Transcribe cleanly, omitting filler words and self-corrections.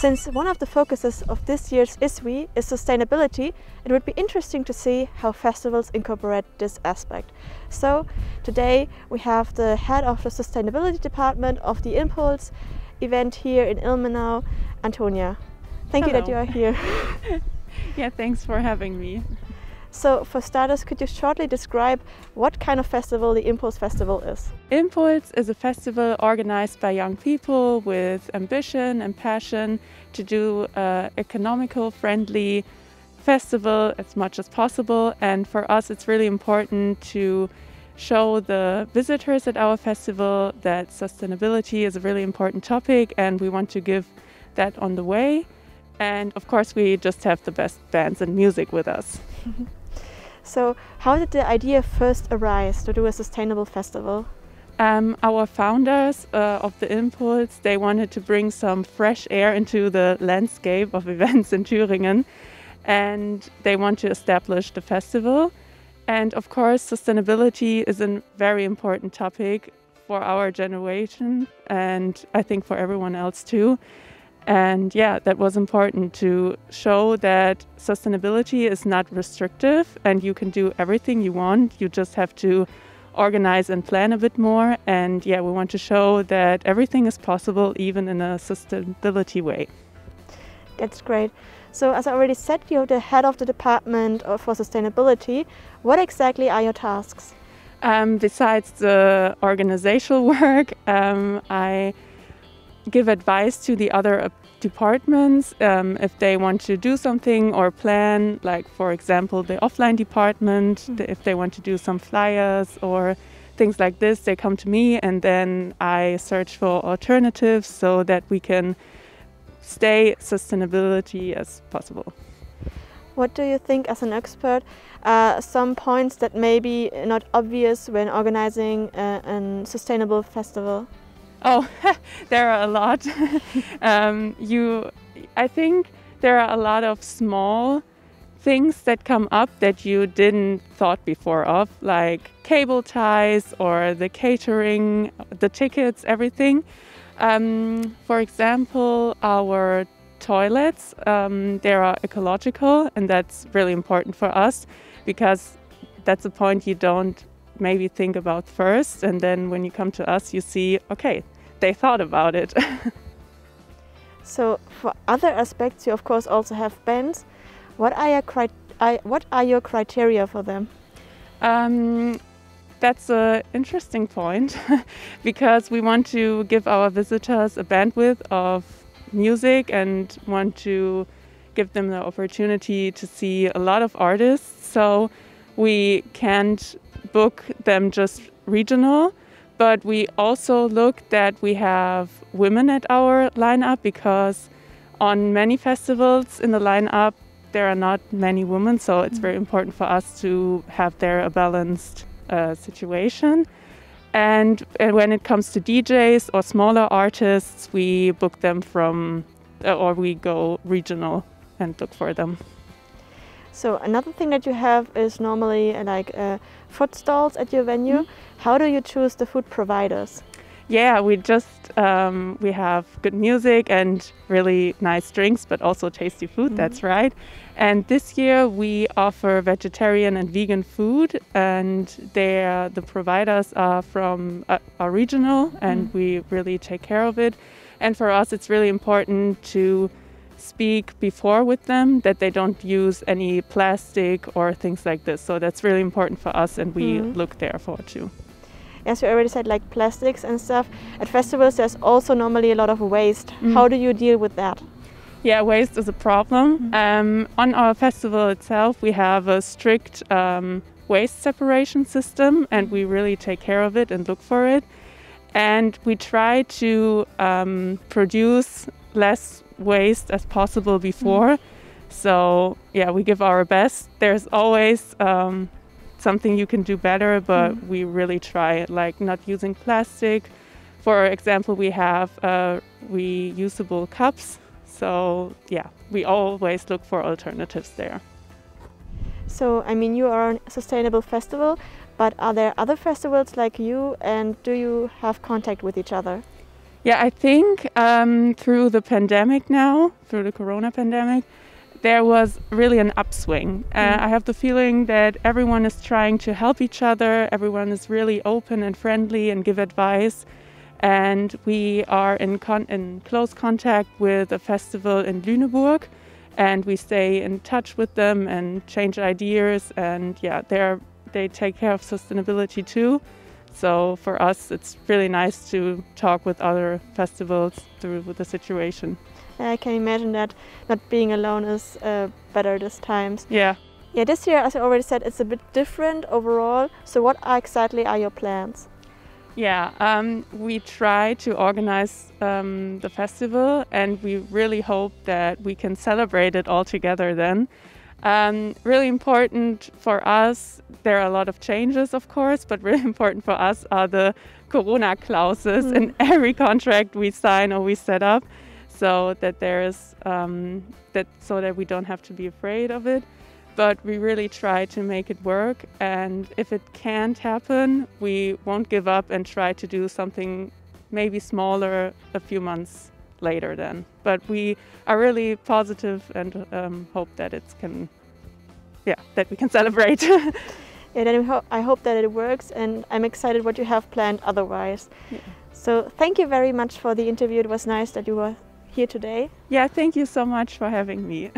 Since one of the focuses of this year's ISWE is sustainability, it would be interesting to see how festivals incorporate this aspect. So today we have the head of the sustainability department of the Impulse event here in Ilmenau, Antonia. Thank you that you are here. Yeah, thanks for having me. So for starters, could you shortly describe what kind of festival the Impulse Festival is? Impulse is a festival organized by young people with ambition and passion to do an economical friendly festival as much as possible. And for us it's really important to show the visitors at our festival that sustainability is a really important topic and we want to give that on the way. And of course we just have the best bands and music with us. So how did the idea first arise to do a sustainable festival? Our founders of the Impulse, they wanted to bring some fresh air into the landscape of events in Thüringen, and they want to establish the festival. And of course sustainability is a very important topic for our generation and I think for everyone else too. And yeah, that was important to show that sustainability is not restrictive and you can do everything you want. You just have to organize and plan a bit more. And yeah, we want to show that everything is possible even in a sustainability way. That's great. So as I already said, you're the head of the department for sustainability. What exactly are your tasks? Besides the organizational work, I give advice to the other departments if they want to do something or plan, like for example the offline department, if they want to do some flyers or things like this, they come to me and then I search for alternatives so that we can stay sustainability as possible. What do you think as an expert some points that may be not obvious when organizing a sustainable festival? Oh, there are a lot. I think there are a lot of small things that come up that you didn't thought before of, like cable ties or the catering, the tickets, everything. For example, our toilets, they are ecological and that's really important for us because that's a point you don't maybe think about first, and then when you come to us you see, okay, they thought about it. So for other aspects you of course also have bands. What are your criteria for them? That's an interesting point because we want to give our visitors a bandwidth of music and want to give them the opportunity to see a lot of artists. So we can't book them just regional, but we also look that we have women at our lineup because on many festivals in the lineup there are not many women, so it's very important for us to have there a balanced situation. And when it comes to DJs or smaller artists, we book them from, or we go regional and look for them. So another thing that you have is normally like food stalls at your venue. How do you choose the food providers? Yeah, we have good music and really nice drinks, but also tasty food, that's right. And this year we offer vegetarian and vegan food, and the providers are are regional and we really take care of it. And for us it's really important to speak before with them that they don't use any plastic or things like this. So that's really important for us and we look there for too. As you already said, like plastics and stuff, at festivals there's also normally a lot of waste. How do you deal with that? Yeah, waste is a problem. On our festival itself we have a strict waste separation system and we really take care of it and look for it. And we try to produce less waste as possible before. So yeah, we give our best. There's always something you can do better, but we really try, like not using plastic. For example, we have reusable cups. So yeah, we always look for alternatives there. So I mean, you are a sustainable festival, but are there other festivals like you, and do you have contact with each other? Yeah, I think through the pandemic now, through the corona pandemic, there was really an upswing. I have the feeling that everyone is trying to help each other, everyone is really open and friendly and give advice. And we are in close contact with a festival in Lüneburg, and we stay in touch with them and change ideas. And yeah, they take care of sustainability too. So for us, it's really nice to talk with other festivals through the situation. I can imagine that not being alone is better this times. Yeah. Yeah, this year, as I already said, it's a bit different overall. So what exactly are your plans? Yeah, we try to organize the festival, and we really hope that we can celebrate it all together then. Really important for us, there are a lot of changes, of course, but really important for us are the Corona clauses in every contract we sign or we set up, so that there is so that we don't have to be afraid of it. But we really try to make it work, and if it can't happen, we won't give up and try to do something maybe smaller a few months later then. But we are really positive and hope that that we can celebrate. Yeah, then I hope that it works, and I'm excited what you have planned otherwise. Yeah. So thank you very much for the interview. It was nice that you were here today. Yeah, thank you so much for having me.